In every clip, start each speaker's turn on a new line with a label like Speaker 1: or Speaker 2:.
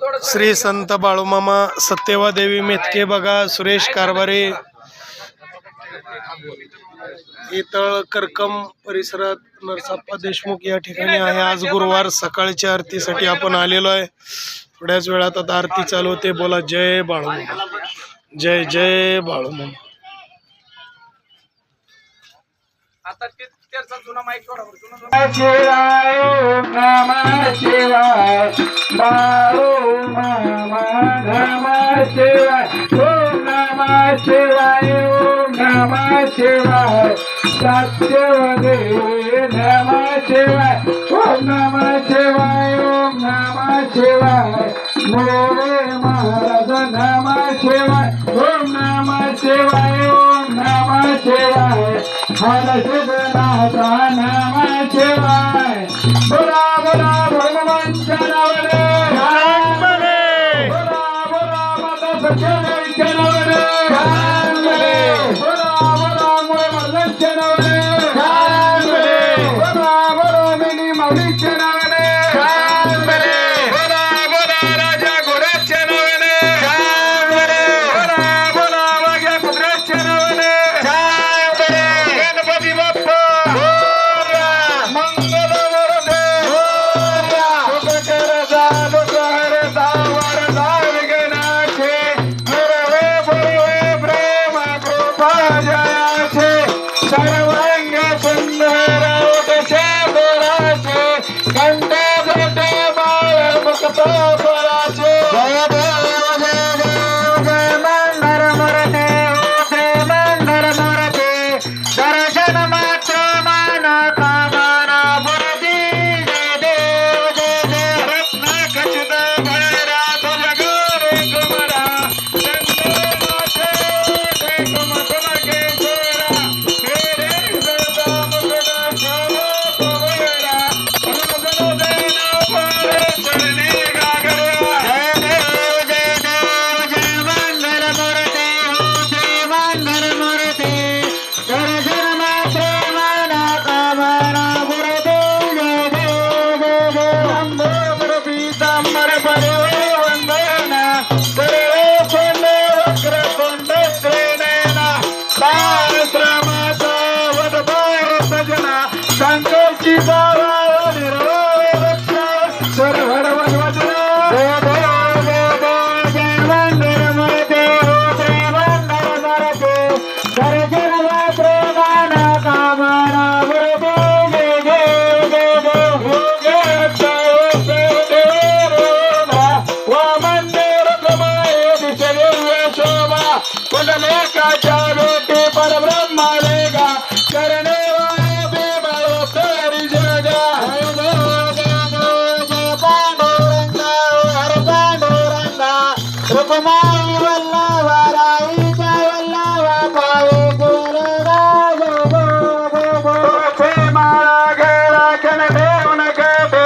Speaker 1: श्री संत बाळूमामा सत्यवादेवी मेतके बघा, सुरेश कारभारे इतळ करकम परिसरात नरसाप्पा देशमुख या ठिकाणी आहे। आज गुरुवार सकाळच्या आरतीसाठी आपण आलेलो आहे। थोड्याच वेळात आता आरती चालू होते। बोला जय बाळूमामा, जय जय बाळूमामा।
Speaker 2: आता त्याचा जुना माईक थोडा
Speaker 3: शिवाय ओम नमः शिवाय बाळूमामा नमः शिवाय ओम नमः शिवाय ओम नमः शिवाय सत्यवदेवी नमः शिवाय ओम नमः शिवाय ओम नमः शिवाय मोरे महाराज नमः शिवाय ओम नमः शिवाय ओम नमः शिवाय हर शिवनाथा नमः शिवाय बोला बोला भगवान चरवरे राम रे बोला बोला माता सत्यदेवी चरवरे राम रे बोला बोला मोरे मल्ल चरवरे राम रे बोला बोला मिनी मौली चरवरे राम रे बोला बोला राजा घोडा चरवरे राम रे बोला बोला वाघ्या कुत्र्या चरवरे राम रे गणपती बाप्पा सर्वांग सुंदर कंठ बाळ मुक्त पराचे जय देव जय देव जय मंदर मुरते श्री मंदर मुरते दर्शन मात्र मान कामना मुरती जय देव जय देव रत्न खचित भैरा तुझ गोरे कुमरा संतोषी बाबा सरवर वजना जय मंदिर मरते जय मंदिर मरते दर्शन मात्र मान कामना मुरते जय जय वा मंदिर कमाए दिशे शोभा कुंडलेकाच्या लोटे परब्रह्मा लेगा करणे रुक्माई वल्लभा राईचा वल्लभा पावे गोरे माळा गेला कण देऊन कटे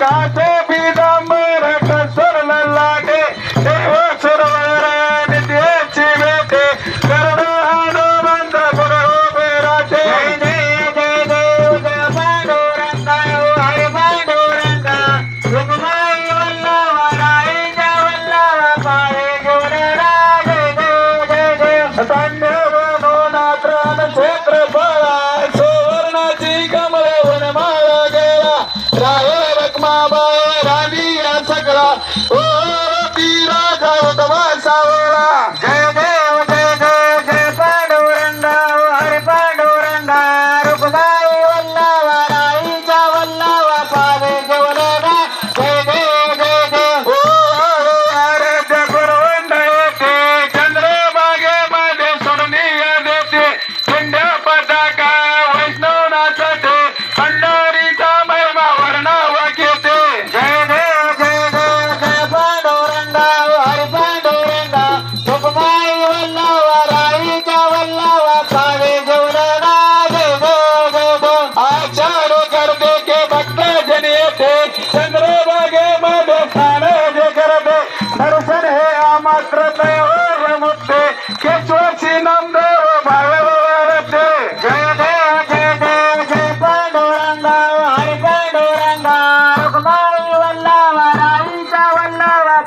Speaker 3: काचे पितांबर कसर लाटे देव सुरवर नित्याची भेटे करुणानो मंत्र गुरु बेराचे जय देव जय पांडुरंगा हरे रुक्माई वल्लभा राईचा वल्लभा पावे गोरे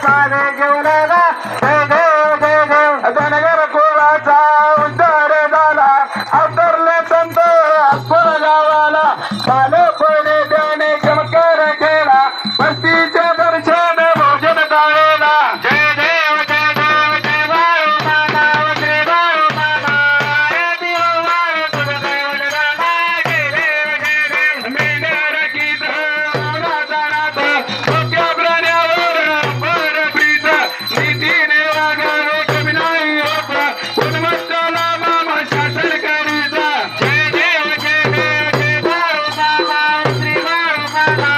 Speaker 3: काने घेऊन गा जय देव जय देव धनगर कुळाचा उद्धार झाला अवतरले संत अकबर गावाला बालपणे त्याने चमत्कार केला वस्तीचे दर्शन भोजन टाळेला जय देव जय देव जय बाळू मामा जय बाळू मामा देव बाळू तुझं देव रामा जय देव जय देव मेंढ्या रकीत रावणाचा नाथ डोक्या प्राण्यावर बर प्रीत नीतीने वागावे कमी नाही होत गुणवंताला मामा शासन करीता जय देव जय देव जय बाळू मामा श्री बाळू मामा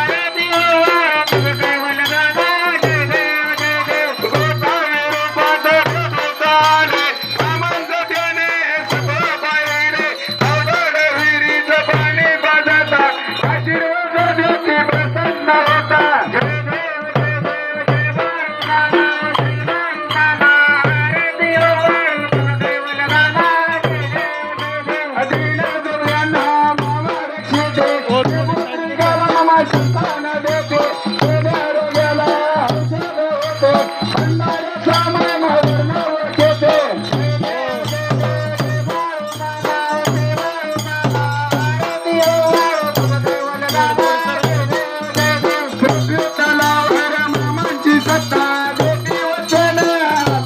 Speaker 3: देव बाळू तुझं देव रामा जय देव जय देव गोसावी रूपात होताने मामांचं त्याने सगळं पाहिले अवघड विहिरीचं पाणी पाजता आशीर्वाद देती प्रसन्न होता जय देव जय देव जय बाळू मामा श्री बाळू मामा देव बाळू तुझं देव रामा जय देव जय देव अधीन दुर्यांना मामा रक्षिते पुत्रिकाला मामा संतान देते आरोग्याला औषध होते भंडाऱ्याचा मामा वर्णावर घेते जय देव जय देव जय बाळू मामा श्री बाळू मामा देव बाळू तुझं देव रामा जय देव जय देव तलावर मामांची सत्ता देती वचन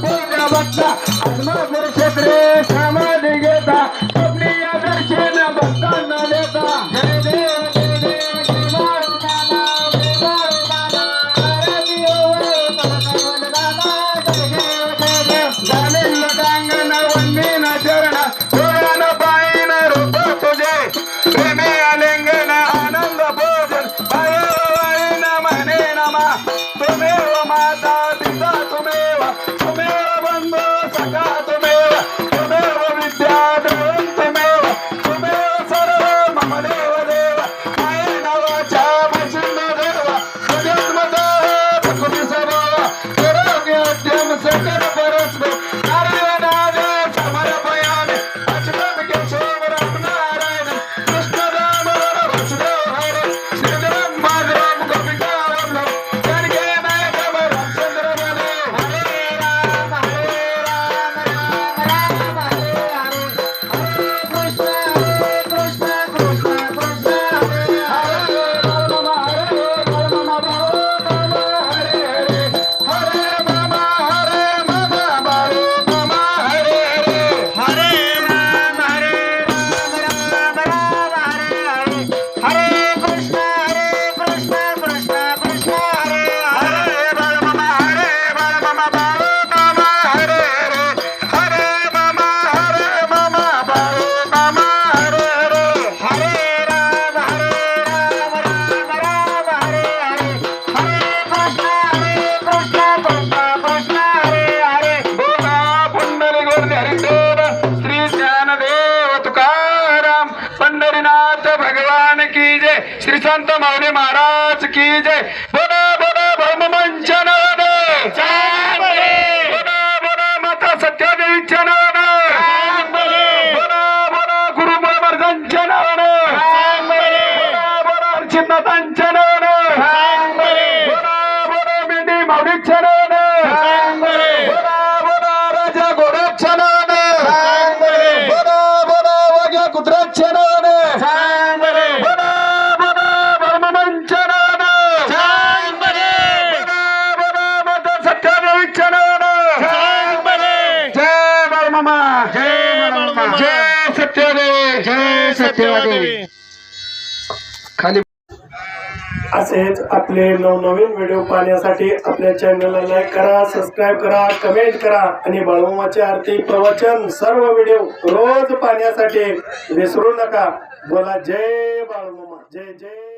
Speaker 3: तेजा भक्ता आत्मपूर क्षेत्रे समाधी घेता स्वप्नीय दर्शन भक्तांना देता जय देव जय देव जय बाळू मामा जय बाळू मामा देव बाळू तुझं देव रामा जय देव जय देव झालेलं लोकांगण वंदीन चरण डोळ्यानं पायीन रूप तुझे प्रेमे आलिंगन आनंद भोजन पायवाळीन म्हणे नमा तुमेव माता पिता तुमेव तुमेव बंधू सखा तुमेव तुमेव विद्या द्रवण तुमेव तुमेव सर्व मम देव देव माये नावाच्या वैष्णव देव सजन्मत प्रकृती स्वभाव निरोगी उद्यम सकल परस्पर नारायणाने समर्पयामि अच्युतं केशव रामनारायण कृष्ण दामोदर वासुदेव हरे श्रीधरं माधवं गोपिका वल्लभ जानकी नायकं रामचंद्र बलदेव हरे राम राम राम हरे हरे हरे कृष्ण कृष्ण कृष्ण हरे हरे राम हरे राम हरे हरे हरे राम हरे राम हरे हरे हरे राम राम राम हरे हरे हरे कृष्ण कृष्ण कृष्ण हरे हरे राम हरे राम हरे हरे हरे राम हरे राम हरे हरे हरे राम राम हरे हरे हरे कृष्ण कृष्ण हरे हरे बोला पुंडलिक हरिदेव श्री ज्ञानदेव तुकाराम पंढरीनाथ भगवान की जय श्री संत माऊली महाराज की जय बोला बोला भौममंच नवने बोला बोला माता सत्यादेवीच्या नवने बोला बोला गुरु महाराजांच्या नवने बोला बोला अर्चितनाथांच्या नवने बोला बोला मेंढी माऊलीच्या नवने बोला बोला राजा घोड्याच्या नवने बोला बोला वाघ्या कुत्र्याच्या नवने बोला बोला भौममंच नवने बोला बोला माता सत्यादेवीच्या नवने जय बाळमामा जय बाळमामा जय सत्यदेवी जय सत्यदेवी खाली
Speaker 1: असेच आपले नवनवीन व्हिडिओ पाहण्यासाठी आपल्या चॅनलला लाईक करा, सबस्क्राईब करा, कमेंट करा आणि बाळूमामाची आरती प्रवचन सर्व व्हिडिओ रोज पाहण्यासाठी विसरू नका. बोला जय बाळूमामा जय जय.